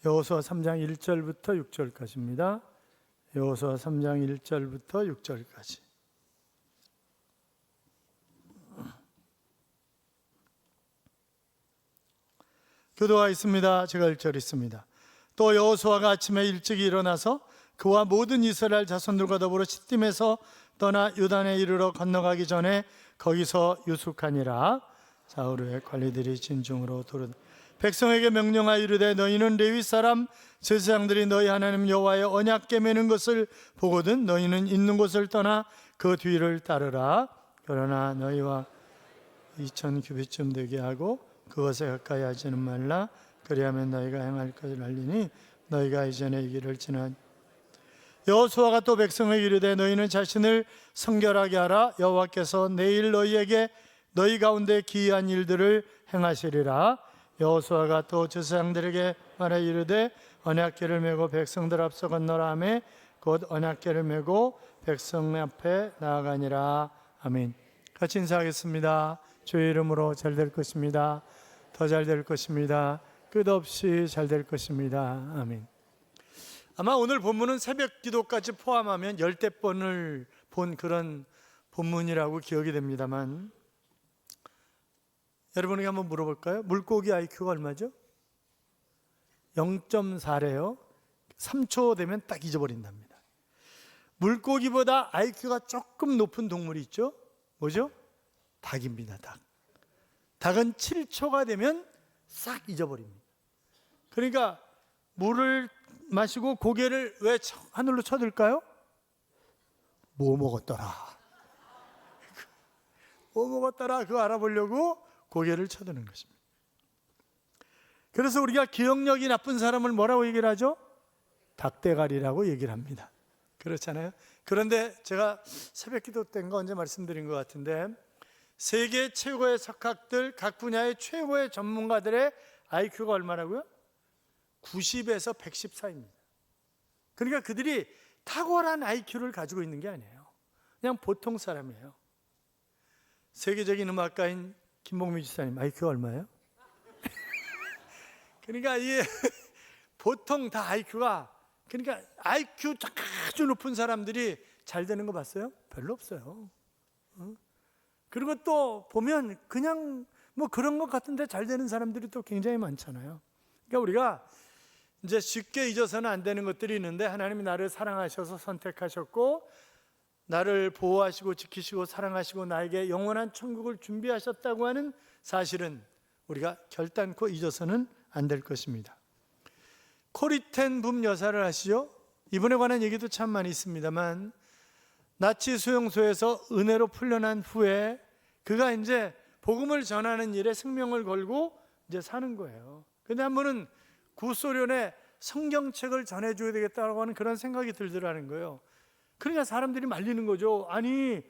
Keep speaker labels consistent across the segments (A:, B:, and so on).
A: 여호수아 3장 1절부터 6절까지입니다. 여호수아 3장 1절부터 6절까지. 교도가 있습니다. 제가 1절 있습니다. 또 여호수아가 아침에 일찍 일어나서 그와 모든 이스라엘 자손들과 더불어 시딤에서 떠나 요단에 이르러 건너가기 전에 거기서 유숙하니라. 사울의 관리들이 진중으로 백성에게 명령하여 이르되 너희는 레위 사람 제사장들이 너희 하나님 여호와의 언약궤 매는 것을 보거든 너희는 있는 곳을 떠나 그 뒤를 따르라. 그러나 너희와 2000규빗쯤 되게 하고 그것에 가까이 하지는 말라. 그리하면 너희가 행할 것을 알리니 너희가 이전에 이 길을 지나. 여호수아가 또 백성에게 이르되 너희는 자신을 성결하게 하라. 여호와께서 내일 너희에게 너희 가운데 기이한 일들을 행하시리라. 여호수아가 또 제사장들에게 말하여 이르되 언약궤를 메고 백성들 앞서 건너라 하매 곧 언약궤를 메고 백성 앞에 나아가니라. 아멘. 같이 인사하겠습니다. 주의 이름으로 잘 될 것입니다. 더 잘 될 것입니다. 끝없이 잘 될 것입니다. 아멘. 아마 오늘 본문은 새벽 기도까지 포함하면 10번을 본 그런 본문이라고 기억이 됩니다만, 여러분에게 한번 물어볼까요? 물고기 IQ가 얼마죠? 0.4래요. 3초 되면 딱 잊어버린답니다. 물고기보다 IQ가 조금 높은 동물이 있죠? 뭐죠? 닭입니다. 닭. 닭은 7초가 되면 싹 잊어버립니다. 그러니까 물을 마시고 고개를 왜 하늘로 쳐들까요? 뭐 먹었더라. 뭐 먹었더라 그거 알아보려고 고개를 쳐드는 것입니다. 그래서 우리가 기억력이 나쁜 사람을 뭐라고 얘기를 하죠? 닭대가리라고 얘기를 합니다. 그렇잖아요. 그런데 제가 새벽 기도 때인가 언제 말씀드린 것 같은데, 세계 최고의 석학들, 각 분야의 최고의 전문가들의 IQ가 얼마라고요? 90에서 110 사이입니다. 그러니까 그들이 탁월한 IQ를 가지고 있는 게 아니에요. 그냥 보통 사람이에요. 세계적인 음악가인 김봉미 지사님 IQ가 얼마예요? 그러니까 이 보통 다 IQ가, 그러니까 IQ 아주 높은 사람들이 잘 되는 거 봤어요? 별로 없어요. 그리고 또 보면 그냥 뭐 그런 것 같은데 잘 되는 사람들이 또 굉장히 많잖아요. 그러니까 우리가 이제 쉽게 잊어서는 안 되는 것들이 있는데, 하나님이 나를 사랑하셔서 선택하셨고 나를 보호하시고 지키시고 사랑하시고 나에게 영원한 천국을 준비하셨다고 하는 사실은 우리가 결단코 잊어서는 안 될 것입니다. 코리텐 붐 여사를 아시죠? 이분에 관한 얘기도 참 많이 있습니다만, 나치 수용소에서 은혜로 풀려난 후에 그가 이제 복음을 전하는 일에 생명을 걸고 이제 사는 거예요. 근데 한 번은 구소련에 성경책을 전해줘야 되겠다고 하는 그런 생각이 들더라는 거예요. 그러니까 사람들이 말리는 거죠. 아니,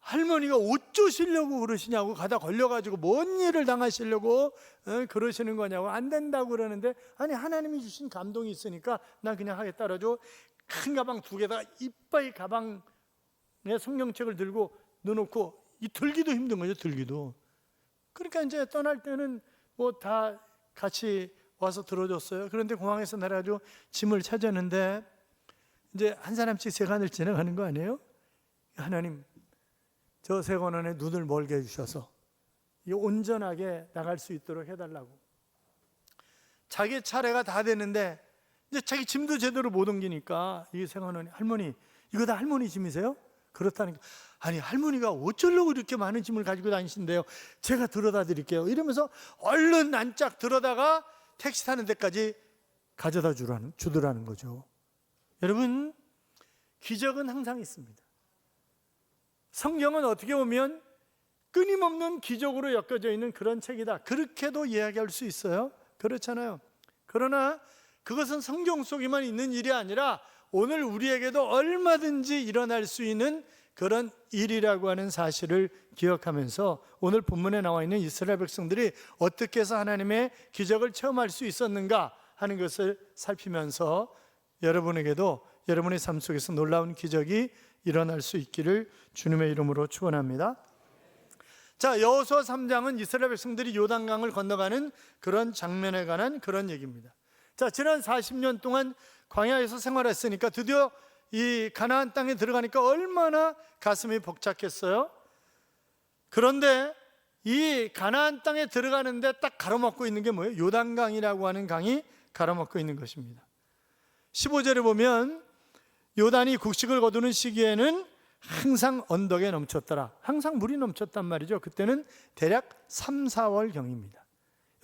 A: 할머니가 어쩌시려고 그러시냐고, 가다 걸려가지고 뭔 일을 당하시려고 그러시는 거냐고. 안 된다고 그러는데, 아니 하나님이 주신 감동이 있으니까 난 그냥 하겠다 그러죠. 큰 가방 2개다가 이빨 가방에 성경책을 들고 넣어놓고, 이 들기도 힘든 거죠. 들기도. 그러니까 이제 떠날 때는 뭐 다 같이 와서 들어줬어요. 그런데 공항에서 내려가지고 짐을 찾았는데 이제 한 사람씩 세간을 지나가는 거 아니에요? 하나님, 저 세관원에 눈을 멀게 해주셔서 온전하게 나갈 수 있도록 해달라고. 자기 차례가 다 됐는데 이제 자기 짐도 제대로 못 옮기니까 이 세관원이, 할머니 이거 다 할머니 짐이세요? 그렇다니까. 아니 할머니가 어쩌려고 이렇게 많은 짐을 가지고 다니신대요. 제가 들어다 드릴게요. 이러면서 얼른 난짝 들어다가 택시 타는 데까지 가져다 주더라는 거죠. 여러분, 기적은 항상 있습니다. 성경은 어떻게 보면 끊임없는 기적으로 엮여져 있는 그런 책이다, 그렇게도 이야기할 수 있어요. 그렇잖아요. 그러나 그것은 성경 속에만 있는 일이 아니라 오늘 우리에게도 얼마든지 일어날 수 있는 그런 일이라고 하는 사실을 기억하면서 오늘 본문에 나와 있는 이스라엘 백성들이 어떻게 해서 하나님의 기적을 체험할 수 있었는가 하는 것을 살피면서 여러분에게도 여러분의 삶 속에서 놀라운 기적이 일어날 수 있기를 주님의 이름으로 축원합니다. 자, 여호수아 3장은 이스라엘 백성들이 요단강을 건너가는 그런 장면에 관한 그런 얘기입니다. 자, 지난 40년 동안 광야에서 생활했으니까 드디어 이 가나안 땅에 들어가니까 얼마나 가슴이 벅찼겠어요? 그런데 이 가나안 땅에 들어가는데 딱 가로막고 있는 게 뭐예요? 요단강이라고 하는 강이 가로막고 있는 것입니다. 15절에 보면 요단이 곡식을 거두는 시기에는 항상 언덕에 넘쳤더라. 항상 물이 넘쳤단 말이죠. 그때는 대략 3, 4월경입니다.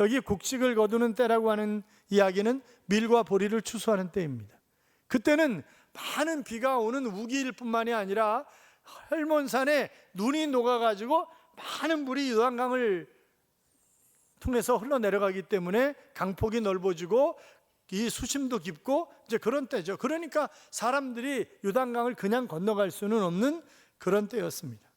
A: 여기 곡식을 거두는 때라고 하는 이야기는 밀과 보리를 추수하는 때입니다. 그때는 많은 비가 오는 우기일 뿐만이 아니라 헐몬산에 눈이 녹아가지고 많은 물이 요단강을 통해서 흘러내려가기 때문에 강폭이 넓어지고 이 수심도 깊고 이제 그런 때죠. 그러니까 사람들이 요단강을 그냥 건너갈 수는 없는 그런 때였습니다.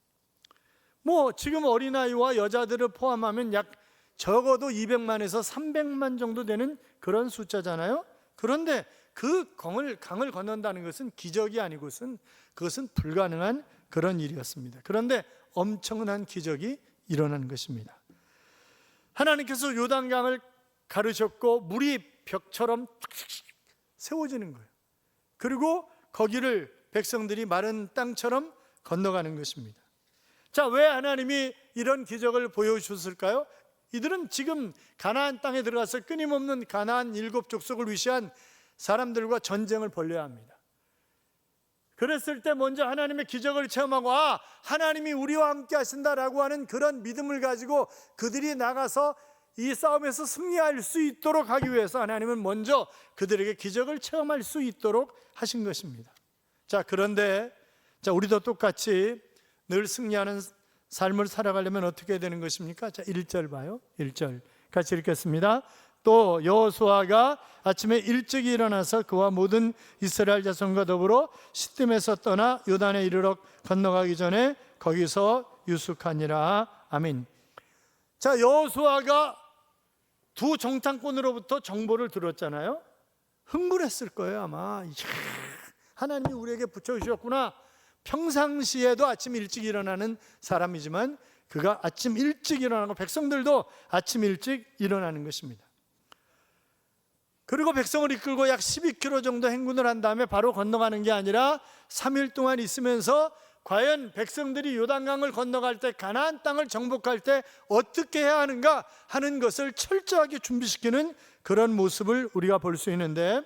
A: 뭐 지금 어린아이와 여자들을 포함하면 약 적어도 200만에서 300만 정도 되는 그런 숫자잖아요. 그런데 그 강을 건넌다는 것은 기적이 아니고선 그것은 불가능한 그런 일이었습니다. 그런데 엄청난 기적이 일어난 것입니다. 하나님께서 요단강을 가르셨고 물이 벽처럼 세워지는 거예요. 그리고 거기를 백성들이 마른 땅처럼 건너가는 것입니다. 자, 왜 하나님이 이런 기적을 보여주셨을까요? 이들은 지금 가나안 땅에 들어가서 끊임없는 가나안 7족속을 위시한 사람들과 전쟁을 벌여야 합니다. 그랬을 때 먼저 하나님의 기적을 체험하고 하나님이 우리와 함께 하신다라고 하는 그런 믿음을 가지고 그들이 나가서 이 싸움에서 승리할 수 있도록 하기 위해서 하나님은 먼저 그들에게 기적을 체험할 수 있도록 하신 것입니다. 자, 그런데 우리도 똑같이 늘 승리하는 삶을 살아가려면 어떻게 되는 것입니까? 자, 1절 봐요. 1절 같이 읽겠습니다. 또 여호수아가 아침에 일찍 일어나서 그와 모든 이스라엘 자손과 더불어 시딤에서 떠나 요단에 이르러 건너가기 전에 거기서 유숙하니라. 아멘. 자, 여호수아가 두 정탐꾼으로부터 정보를 들었잖아요. 흥분했을 거예요 아마. 하나님이 우리에게 붙여주셨구나. 평상시에도 아침 일찍 일어나는 사람이지만 그가 아침 일찍 일어나고 백성들도 아침 일찍 일어나는 것입니다. 그리고 백성을 이끌고 약 12km 정도 행군을 한 다음에 바로 건너가는 게 아니라 3일 동안 있으면서 과연 백성들이 요단강을 건너갈 때 가나안 땅을 정복할 때 어떻게 해야 하는가 하는 것을 철저하게 준비시키는 그런 모습을 우리가 볼 수 있는데,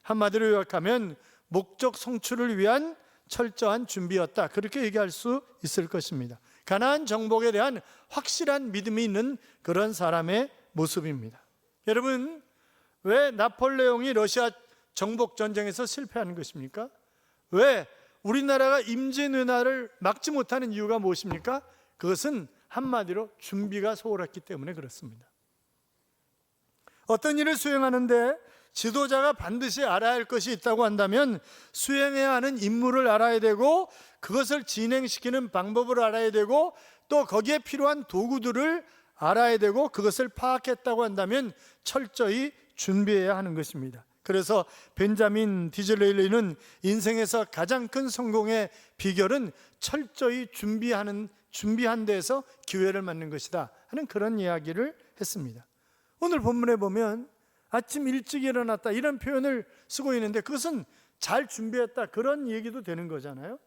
A: 한마디로 요약하면 목적 성취를 위한 철저한 준비였다, 그렇게 얘기할 수 있을 것입니다. 가나안 정복에 대한 확실한 믿음이 있는 그런 사람의 모습입니다. 여러분, 왜 나폴레옹이 러시아 정복 전쟁에서 실패하는 것입니까? 왜 우리나라가 임진왜란을 막지 못하는 이유가 무엇입니까? 그것은 한마디로 준비가 소홀했기 때문에 그렇습니다. 어떤 일을 수행하는데 지도자가 반드시 알아야 할 것이 있다고 한다면 수행해야 하는 임무를 알아야 되고 그것을 진행시키는 방법을 알아야 되고 또 거기에 필요한 도구들을 알아야 되고 그것을 파악했다고 한다면 철저히 준비해야 하는 것입니다. 그래서 벤자민 디즐레일리는 인생에서 가장 큰 성공의 비결은 철저히 준비한 데에서 기회를 맞는 것이다 하는 그런 이야기를 했습니다. 오늘 본문에 보면 아침 일찍 일어났다 이런 표현을 쓰고 있는데 그것은 잘 준비했다 그런 얘기도 되는 거잖아요.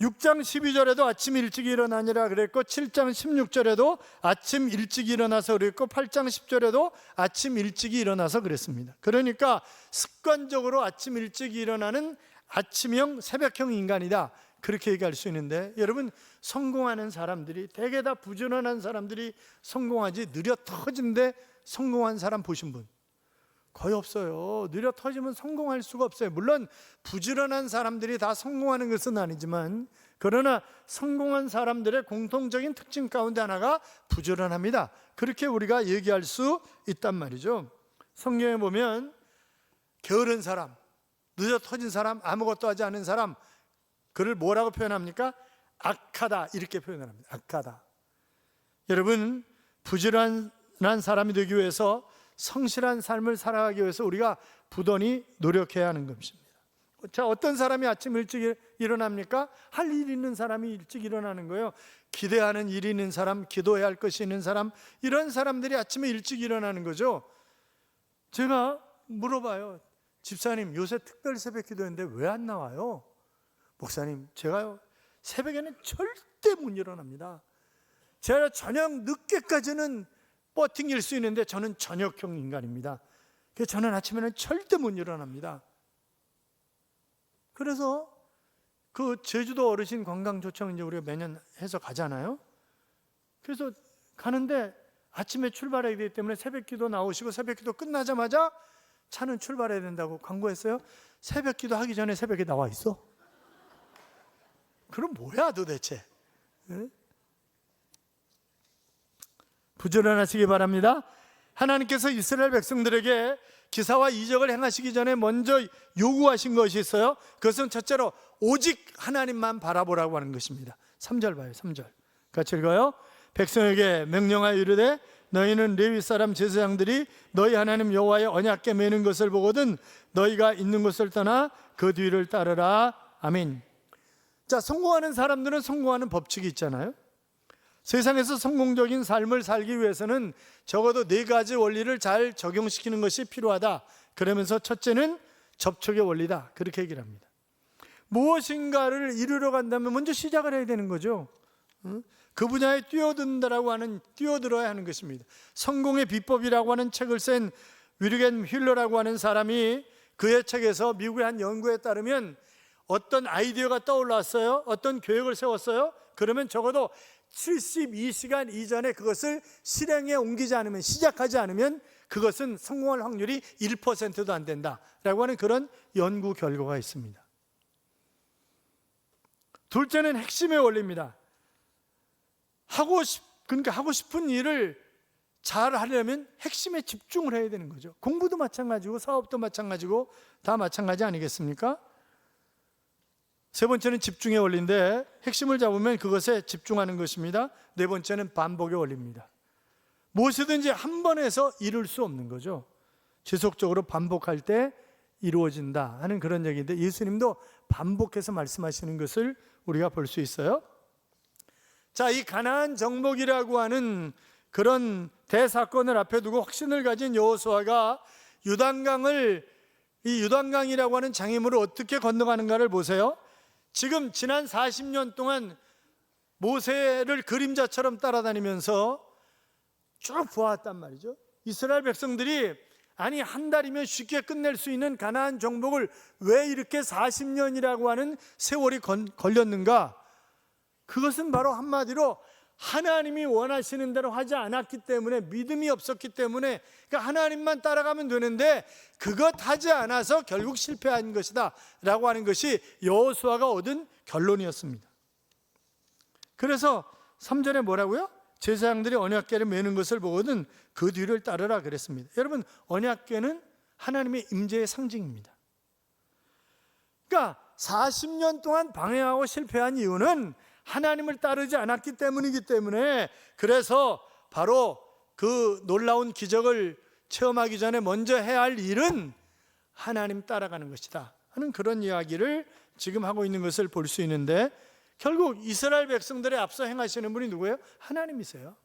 A: 6장 12절에도 아침 일찍 일어나니라 그랬고 7장 16절에도 아침 일찍 일어나서 그랬고 8장 10절에도 아침 일찍 일어나서 그랬습니다. 그러니까 습관적으로 아침 일찍 일어나는 아침형 새벽형 인간이다 그렇게 얘기할 수 있는데, 여러분 성공하는 사람들이 대개 다 부지런한 사람들이 성공하지 느려 터진데 성공한 사람 보신 분 거의 없어요. 느려 터지면 성공할 수가 없어요. 물론 부지런한 사람들이 다 성공하는 것은 아니지만, 그러나 성공한 사람들의 공통적인 특징 가운데 하나가 부지런합니다. 그렇게 우리가 얘기할 수 있단 말이죠. 성경에 보면 게으른 사람, 늦어 터진 사람, 아무것도 하지 않은 사람, 그를 뭐라고 표현합니까? 악하다 이렇게 표현을 합니다. 악하다. 여러분, 부지런한 사람이 되기 위해서 성실한 삶을 살아가기 위해서 우리가 부단히 노력해야 하는 것입니다. 자, 어떤 사람이 아침 일찍 일어납니까? 할 일 있는 사람이 일찍 일어나는 거예요. 기대하는 일이 있는 사람, 기도해야 할 것이 있는 사람, 이런 사람들이 아침에 일찍 일어나는 거죠. 제가 물어봐요. 집사님, 요새 특별 새벽 기도했는데 왜 안 나와요? 목사님, 제가요 새벽에는 절대 못 일어납니다. 제가 저녁 늦게까지는 버팅길 수 있는데 저는 저녁형 인간입니다. 그래서 저는 아침에는 절대 못 일어납니다. 그래서 그 제주도 어르신 관광 초청 이제 우리가 매년 해서 가잖아요. 그래서 가는데 아침에 출발해야 되기 때문에 새벽 기도 나오시고 새벽 기도 끝나자마자 차는 출발해야 된다고 광고했어요. 새벽 기도 하기 전에 새벽에 나와 있어. 그럼 뭐야 도대체? 네? 부지런하시기 바랍니다. 하나님께서 이스라엘 백성들에게 기사와 이적을 행하시기 전에 먼저 요구하신 것이 있어요. 그것은 첫째로 오직 하나님만 바라보라고 하는 것입니다. 3절 봐요. 3절 같이 읽어요. 백성에게 명령하여 이르되 너희는 레위 사람 제사장들이 너희 하나님 여호와의 언약궤 매는 것을 보거든 너희가 있는 곳을 떠나 그 뒤를 따르라. 아멘. 자, 성공하는 사람들은 성공하는 법칙이 있잖아요. 세상에서 성공적인 삶을 살기 위해서는 적어도 4가지 원리를 잘 적용시키는 것이 필요하다. 그러면서 첫째는 접촉의 원리다. 그렇게 얘기를 합니다. 무엇인가를 이루러 간다면 먼저 시작을 해야 되는 거죠. 그 분야에 뛰어들어야 하는 것입니다. 성공의 비법이라고 하는 책을 쓴 위르겐 휠러라고 하는 사람이 그의 책에서 미국의 한 연구에 따르면 어떤 아이디어가 떠올랐어요. 어떤 계획을 세웠어요. 그러면 적어도 72시간 이전에 그것을 실행에 옮기지 않으면, 시작하지 않으면 그것은 성공할 확률이 1%도 안 된다라고 하는 그런 연구 결과가 있습니다. 둘째는 핵심의 원리입니다. 하고 싶은 일을 잘 하려면 핵심에 집중을 해야 되는 거죠. 공부도 마찬가지고 사업도 마찬가지고 다 마찬가지 아니겠습니까? 세 번째는 집중의 원리인데 핵심을 잡으면 그것에 집중하는 것입니다. 네 번째는 반복의 원리입니다. 무엇이든지 한 번 해서 이룰 수 없는 거죠. 지속적으로 반복할 때 이루어진다 하는 그런 얘기인데 예수님도 반복해서 말씀하시는 것을 우리가 볼 수 있어요. 자, 이 가나안 정복이라고 하는 그런 대사건을 앞에 두고 확신을 가진 여호수아가 이 유단강이라고 하는 장애물을 어떻게 건너가는가를 보세요. 지금 지난 40년 동안 모세를 그림자처럼 따라다니면서 쭉 보았단 말이죠. 이스라엘 백성들이 아니 한 달이면 쉽게 끝낼 수 있는 가나안 정복을 왜 이렇게 40년이라고 하는 세월이 걸렸는가? 그것은 바로 한마디로 하나님이 원하시는 대로 하지 않았기 때문에, 믿음이 없었기 때문에, 그러니까 하나님만 따라가면 되는데 그것 하지 않아서 결국 실패한 것이다 라고 하는 것이 여호수아가 얻은 결론이었습니다. 그래서 3절에 뭐라고요? 제사장들이 언약궤를 매는 것을 보거든 그 뒤를 따르라 그랬습니다. 여러분, 언약궤는 하나님의 임재의 상징입니다. 그러니까 40년 동안 방해하고 실패한 이유는 하나님을 따르지 않았기 때문이기 때문에, 그래서 바로 그 놀라운 기적을 체험하기 전에 먼저 해야 할 일은 하나님 따라가는 것이다 하는 그런 이야기를 지금 하고 있는 것을 볼 수 있는데, 결국 이스라엘 백성들의 앞서 행하시는 분이 누구예요? 하나님이세요.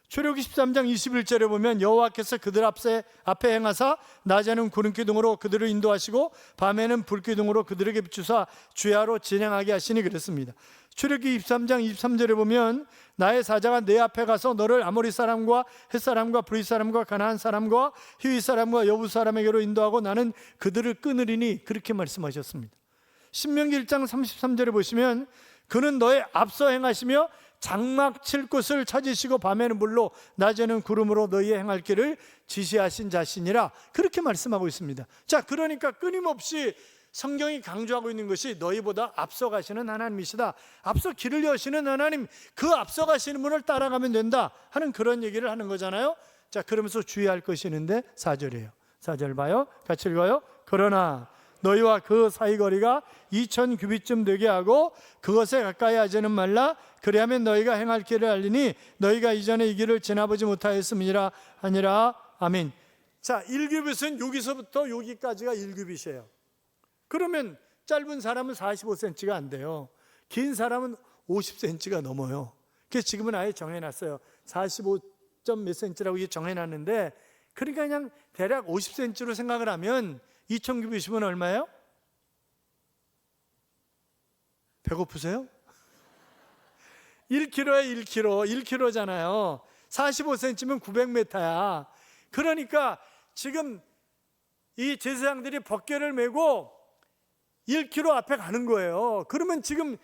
A: 출애굽기 13장 21절에 보면 여호와께서 그들 앞에 행하사 낮에는 구름 기둥으로 그들을 인도하시고 밤에는 불 기둥으로 그들에게 비추사 주야로 진행하게 하시니 그랬습니다. 출애굽기 23장 23절에 보면 나의 사자가 내 앞에 가서 너를 아모리 사람과 헷 사람과 브릿 사람과 가나안 사람과 히위 사람과 여부 사람에게로 인도하고 나는 그들을 끊으리니, 그렇게 말씀하셨습니다. 신명기 1장 33절에 보시면 그는 너의 앞서 행하시며 장막 칠 곳을 찾으시고 밤에는 불로 낮에는 구름으로 너희의 행할 길을 지시하신 자신이라, 그렇게 말씀하고 있습니다. 자, 그러니까 끊임없이 성경이 강조하고 있는 것이 너희보다 앞서 가시는 하나님이시다, 앞서 길을 여시는 하나님, 그 앞서 가시는 분을 따라가면 된다 하는 그런 얘기를 하는 거잖아요. 자, 그러면서 주의할 것이 있는데 4절이에요. 4절 봐요. 같이 읽어요. 그러나 너희와 그 사이거리가 2000규빗쯤 되게 하고 그것에 가까이 하지는 말라. 그리하면 너희가 행할 길을 알리니 너희가 이전에 이 길을 지나보지 못하였음이라 하니라. 아멘. 자, 1규빗은 여기서부터 여기까지가 1규빗이에요. 그러면 짧은 사람은 45cm가 안 돼요. 긴 사람은 50cm가 넘어요. 그래서 지금은 아예 정해놨어요. 45점 몇 cm라고 정해놨는데 그러니까 그냥 대략 50cm로 생각을 하면 2000규비시면 얼마예요? 배고프세요? 1kg에 1kg잖아요. 45cm면 900m야. 그러니까 지금 이 제사장들이 벗개를 메고 1km 앞에 가는 거예요. 그러면 지금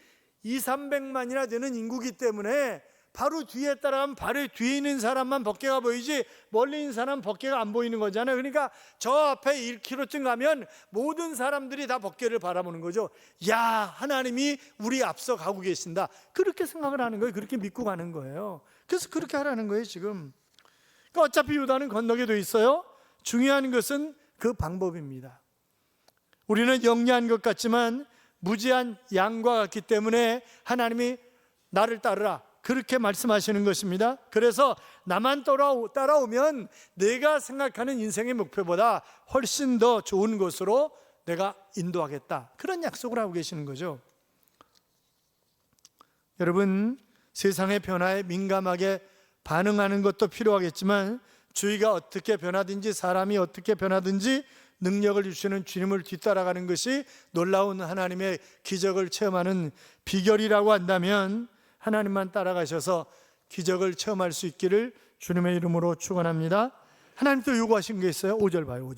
A: 200~300만이나 되는 인구기 때문에 바로 뒤에 따라가면 바로 뒤에 있는 사람만 벗개가 보이지 멀리 있는 사람은 벗개가 안 보이는 거잖아요. 그러니까 저 앞에 1km쯤 가면 모든 사람들이 다 벗개를 바라보는 거죠. 야, 하나님이 우리 앞서 가고 계신다. 그렇게 생각을 하는 거예요. 그렇게 믿고 가는 거예요. 그래서 그렇게 하라는 거예요 지금. 그러니까 어차피 요단은 건너게 돼 있어요. 중요한 것은 그 방법입니다. 우리는 영리한 것 같지만 무지한 양과 같기 때문에 하나님이 나를 따르라 그렇게 말씀하시는 것입니다. 그래서 나만 따라오면 내가 생각하는 인생의 목표보다 훨씬 더 좋은 곳으로 내가 인도하겠다, 그런 약속을 하고 계시는 거죠. 여러분, 세상의 변화에 민감하게 반응하는 것도 필요하겠지만 주위가 어떻게 변하든지 사람이 어떻게 변하든지 능력을 주시는 주님을 뒤따라가는 것이 놀라운 하나님의 기적을 체험하는 비결이라고 한다면 하나님만 따라가셔서 기적을 체험할 수 있기를 주님의 이름으로 축원합니다. 하나님 또 요구하신 게 있어요. 5절 봐요.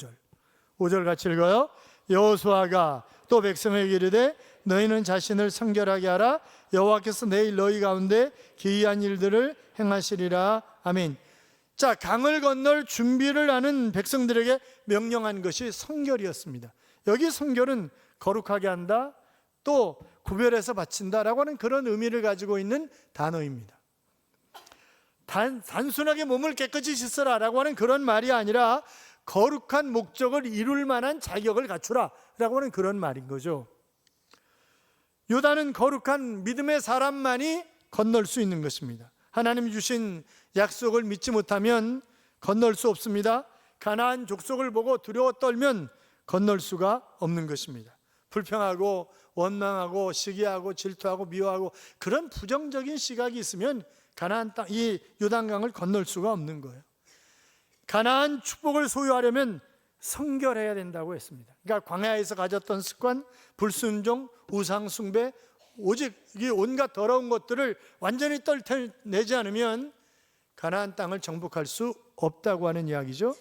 A: 5절 같이 읽어요. 여호수아가 또 백성에게 이르되 너희는 자신을 성결하게 하라. 여호와께서 내일 너희 가운데 기이한 일들을 행하시리라. 아멘. 자, 강을 건널 준비를 하는 백성들에게 명령한 것이 성결이었습니다. 여기 성결은 거룩하게 한다, 또 구별해서 바친다라고 하는 그런 의미를 가지고 있는 단어입니다. 단순하게 몸을 깨끗이 씻으라라고 하는 그런 말이 아니라 거룩한 목적을 이룰 만한 자격을 갖추라라고 하는 그런 말인 거죠. 요단은 거룩한 믿음의 사람만이 건널 수 있는 것입니다. 하나님이 주신 약속을 믿지 못하면 건널 수 없습니다. 가나안 족속을 보고 두려워 떨면 건널 수가 없는 것입니다. 불평하고 원망하고 시기하고 질투하고 미워하고 그런 부정적인 시각이 있으면 가나안 땅, 이 요단강을 건널 수가 없는 거예요. 가나안 축복을 소유하려면 성결해야 된다고 했습니다. 그러니까 광야에서 가졌던 습관, 불순종, 우상 숭배, 오직 이 온갖 더러운 것들을 완전히 떨쳐내지 않으면 가나안 땅을 정복할 수 없다고 하는 이야기죠.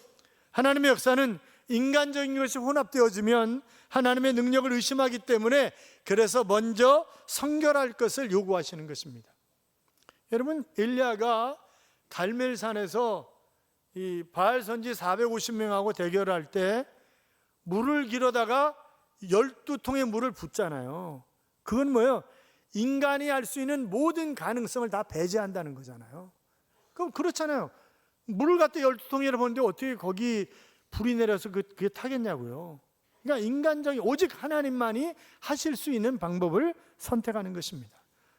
A: 하나님의 역사는 인간적인 것이 혼합되어지면 하나님의 능력을 의심하기 때문에 그래서 먼저 성결할 것을 요구하시는 것입니다. 여러분, 엘리야가 갈멜산에서 이 바알 선지 450명하고 대결할 때 물을 길어다가 12통의 물을 붓잖아요. 그건 뭐예요? 인간이 할 수 있는 모든 가능성을 다 배제한다는 거잖아요. 그럼 그렇잖아요. 물을 갖다 12통이라 보는데 어떻게 거기 불이 내려서 그게 타겠냐고요. 그러니까 인간적인, 오직 하나님만이 하실 수 있는 방법을 선택하는 것입니다.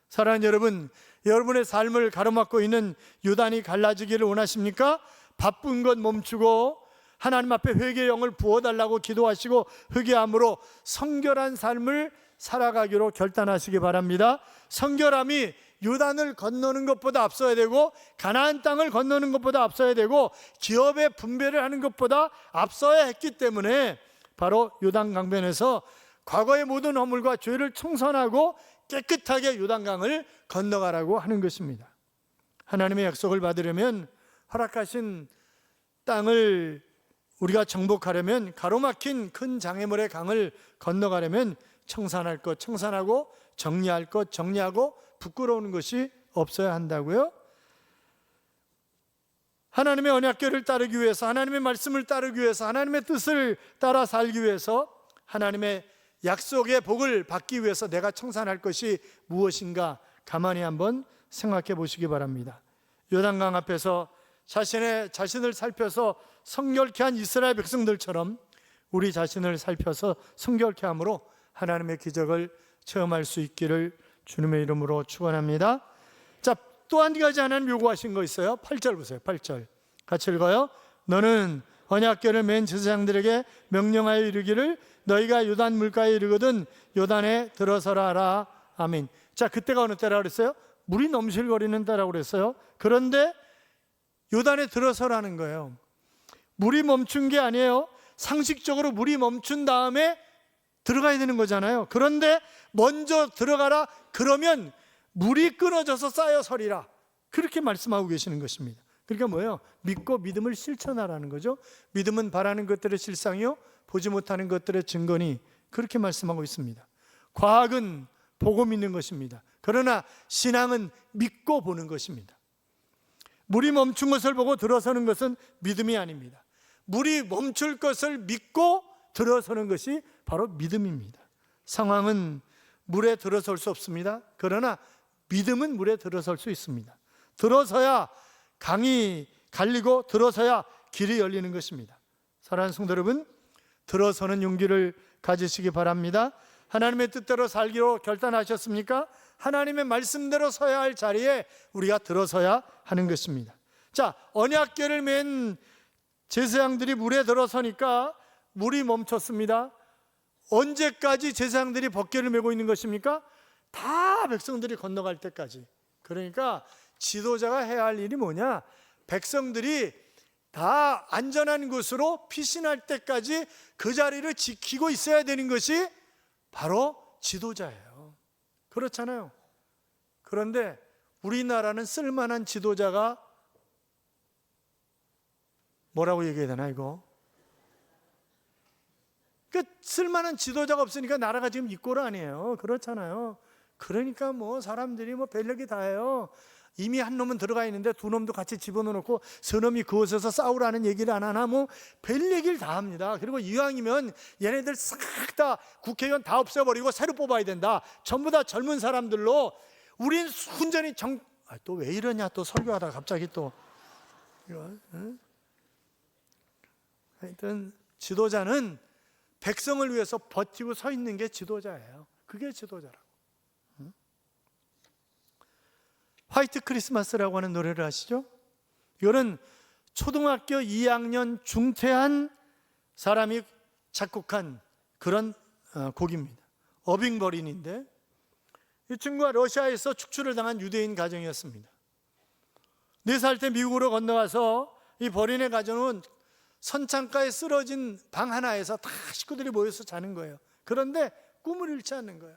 A: 사랑하는 여러분, 여러분의 삶을 가로막고 있는 요단이 갈라지기를 원하십니까? 바쁜 것 멈추고 하나님 앞에 회개의 영을 부어달라고 기도하시고 회개함으로 성결한 삶을 살아가기로 결단하시기 바랍니다. 성결함이 요단을 건너는 것보다 앞서야 되고 가나안 땅을 건너는 것보다 앞서야 되고 기업의 분배를 하는 것보다 앞서야 했기 때문에 바로 요단 강변에서 과거의 모든 허물과 죄를 청산하고 깨끗하게 요단강을 건너가라고 하는 것입니다. 하나님의 약속을 받으려면, 허락하신 땅을 우리가 정복하려면, 가로막힌 큰 장애물의 강을 건너가려면 청산할 것 청산하고 정리할 것 정리하고 부끄러운 것이 없어야 한다고요. 하나님의 언약궤를 따르기 위해서, 하나님의 말씀을 따르기 위해서, 하나님의 뜻을 따라 살기 위해서, 하나님의 약속의 복을 받기 위해서 내가 청산할 것이 무엇인가 가만히 한번 생각해 보시기 바랍니다. 요단강 앞에서 자신을 살펴서 성결케 한 이스라엘 백성들처럼 우리 자신을 살펴서 성결케 함으로 하나님의 기적을 체험할 수 있기를 주님의 이름으로 축원합니다. 자, 또 한 가지 하나님 요구하신 거 있어요. 8절 보세요. 8절 같이 읽어요. 너는 언약궤를 맨 제사장들에게 명령하여 이르기를 너희가 요단 물가에 이르거든 요단에 들어서라 하라. 아멘. 자, 그때가 어느 때라고 그랬어요? 물이 넘실거리는 때라고 그랬어요. 그런데 요단에 들어서라는 거예요. 물이 멈춘 게 아니에요. 상식적으로 물이 멈춘 다음에 들어가야 되는 거잖아요. 그런데 먼저 들어가라 그러면 물이 끊어져서 쌓여 서리라, 그렇게 말씀하고 계시는 것입니다. 그러니까 뭐예요? 믿고 믿음을 실천하라는 거죠. 믿음은 바라는 것들의 실상이요 보지 못하는 것들의 증거니, 그렇게 말씀하고 있습니다. 과학은 보고 믿는 것입니다. 그러나 신앙은 믿고 보는 것입니다. 물이 멈춘 것을 보고 들어서는 것은 믿음이 아닙니다. 물이 멈출 것을 믿고 들어서는 것이 바로 믿음입니다. 상황은 물에 들어설 수 없습니다. 그러나 믿음은 물에 들어설 수 있습니다. 들어서야 강이 갈리고 들어서야 길이 열리는 것입니다. 사랑하는 성도 여러분, 들어서는 용기를 가지시기 바랍니다. 하나님의 뜻대로 살기로 결단하셨습니까? 하나님의 말씀대로 서야 할 자리에 우리가 들어서야 하는 것입니다. 자, 언약궤를 맨 제사장들이 물에 들어서니까 물이 멈췄습니다. 언제까지 제사장들이 법궤를 메고 있는 것입니까? 다 백성들이 건너갈 때까지. 그러니까 지도자가 해야 할 일이 뭐냐? 백성들이 다 안전한 곳으로 피신할 때까지 그 자리를 지키고 있어야 되는 것이 바로 지도자예요. 그렇잖아요. 그런데 우리나라는 쓸만한 지도자가 뭐라고 얘기해야 되나 이거? 그 쓸만한 지도자가 없으니까 나라가 지금 이 꼴 아니에요. 그렇잖아요. 그러니까 뭐 사람들이 뭐 별얘기 다 해요. 이미 한 놈은 들어가 있는데 두 놈도 같이 집어넣고 서놈이 그곳에서 싸우라는 얘기를 안 하나, 뭐 별얘기를 다 합니다. 그리고 이왕이면 얘네들 싹 다 국회의원 다 없애버리고 새로 뽑아야 된다. 전부 다 젊은 사람들로. 우린 순전히 또 왜 이러냐, 또 설교하다가 갑자기 또 하여튼 지도자는 백성을 위해서 버티고 서 있는 게 지도자예요. 그게 지도자라고. 화이트 크리스마스라고 하는 노래를 아시죠? 이거는 초등학교 2학년 중퇴한 사람이 작곡한 그런 곡입니다. 어빙 버린인데, 이 친구가 러시아에서 축출을 당한 유대인 가정이었습니다. 4살 때 미국으로 건너가서 이 버린의 가정은 선창가에 쓰러진 방 하나에서 다 식구들이 모여서 자는 거예요. 그런데 꿈을 잃지 않는 거예요.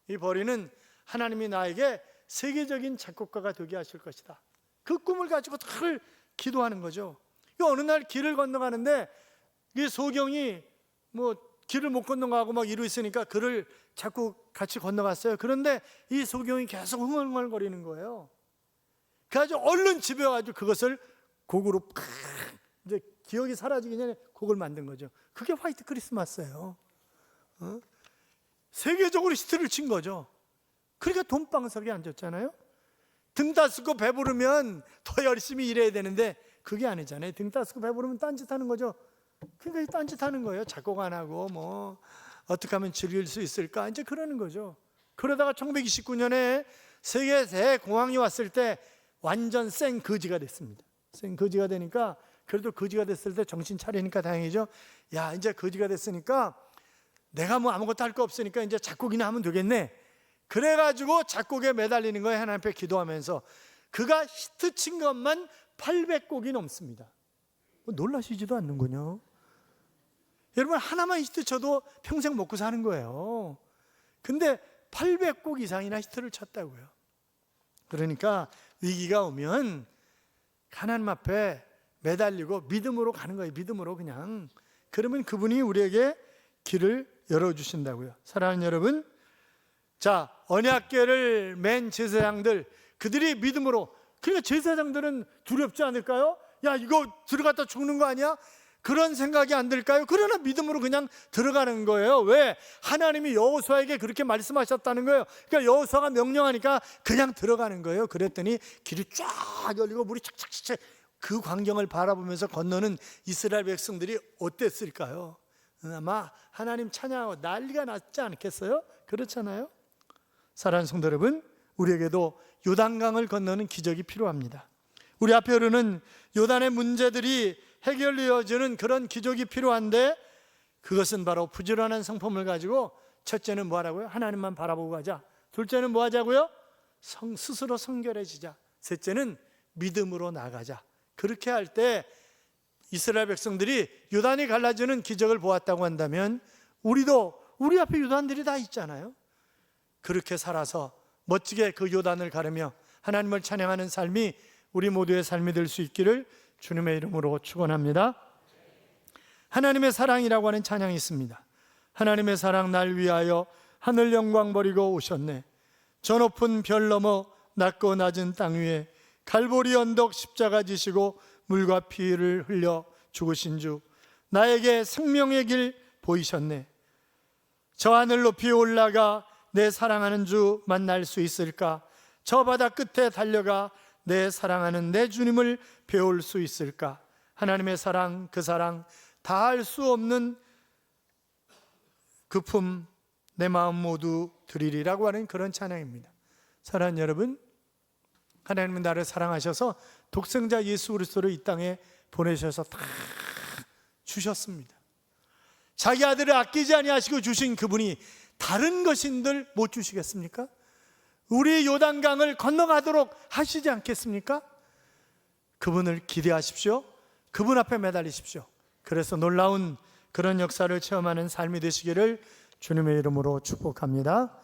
A: 이 버린은 하나님이 나에게 세계적인 작곡가가 되게 하실 것이다, 그 꿈을 가지고 늘 기도하는 거죠. 어느 날 길을 건너가는데 이 소경이 뭐 길을 못 건너가고 막 이러고 있으니까 그를 자꾸 같이 건너갔어요. 그런데 이 소경이 계속 흥얼흥얼거리는 거예요. 그래가지고 얼른 집에 와가지고 그것을 곡으로 이제 기억이 사라지기 전에 곡을 만든 거죠. 그게 화이트 크리스마스예요. 세계적으로 히트를 친 거죠. 그러니까 돈방석에 앉았잖아요. 등 따스고 배부르면 더 열심히 일해야 되는데 그게 아니잖아요. 등 따스고 배부르면 딴짓하는 거죠. 그러니까 딴짓하는 거예요. 작곡 안 하고 뭐 어떻게 하면 즐길 수 있을까, 이제 그러는 거죠. 그러다가 1929년에 세계 대공황이 왔을 때 완전 생 거지가 됐습니다. 생 거지가 되니까, 그래도 거지가 됐을 때 정신 차리니까 다행이죠. 야, 이제 거지가 됐으니까 내가 뭐 아무것도 할 거 없으니까 이제 작곡이나 하면 되겠네. 그래가지고 작곡에 매달리는 거예요. 하나님 앞에 기도하면서. 그가 히트친 것만 800곡이 넘습니다. 놀라시지도 않는군요. 여러분, 하나만 히트쳐도 평생 먹고 사는 거예요. 근데 800곡 이상이나 히트를 쳤다고요. 그러니까 위기가 오면 하나님 앞에 매달리고 믿음으로 가는 거예요. 믿음으로 그냥. 그러면 그분이 우리에게 길을 열어주신다고요. 사랑하는 여러분, 자, 언약궤를 맨 제사장들, 그들이 믿음으로, 그러니까 제사장들은 두렵지 않을까요? 야, 이거 들어갔다 죽는 거 아니야? 그런 생각이 안 들까요? 그러나 믿음으로 그냥 들어가는 거예요. 왜? 하나님이 여호수아에게 그렇게 말씀하셨다는 거예요. 그러니까 여호수아가 명령하니까 그냥 들어가는 거예요. 그랬더니 길이 쫙 열리고 물이 착착착, 그 광경을 바라보면서 건너는 이스라엘 백성들이 어땠을까요? 아마 하나님 찬양하고 난리가 났지 않겠어요? 그렇잖아요. 사랑하는 성도 여러분, 우리에게도 요단강을 건너는 기적이 필요합니다. 우리 앞에 흐르는 요단의 문제들이 해결되어지는 그런 기적이 필요한데, 그것은 바로 부지런한 성품을 가지고, 첫째는 뭐 하라고요? 하나님만 바라보고 가자. 둘째는 뭐 하자고요? 스스로 성결해지자. 셋째는 믿음으로 나가자. 그렇게 할 때 이스라엘 백성들이 요단이 갈라지는 기적을 보았다고 한다면 우리 앞에 요단들이 다 있잖아요. 그렇게 살아서 멋지게 그 요단을 가르며 하나님을 찬양하는 삶이 우리 모두의 삶이 될 수 있기를 주님의 이름으로 축원합니다. 하나님의 사랑이라고 하는 찬양이 있습니다. 하나님의 사랑 날 위하여 하늘 영광 버리고 오셨네. 저 높은 별 넘어 낮고 낮은 땅 위에 갈보리 언덕 십자가 지시고 물과 피를 흘려 죽으신 주, 나에게 생명의 길 보이셨네. 저 하늘 높이 올라가 내 사랑하는 주 만날 수 있을까? 저 바다 끝에 달려가 내 사랑하는 내 주님을 배울 수 있을까? 하나님의 사랑, 그 사랑 다할 수 없는 그 품 내 마음 모두 드리리라고 하는 그런 찬양입니다. 사랑하는 여러분, 하나님은 나를 사랑하셔서 독생자 예수 그리스도를 이 땅에 보내셔서 다 주셨습니다. 자기 아들을 아끼지 아니하시고 주신 그분이 다른 것인들 못 주시겠습니까? 우리 요단강을 건너가도록 하시지 않겠습니까? 그분을 기대하십시오. 그분 앞에 매달리십시오. 그래서 놀라운 그런 역사를 체험하는 삶이 되시기를 주님의 이름으로 축복합니다.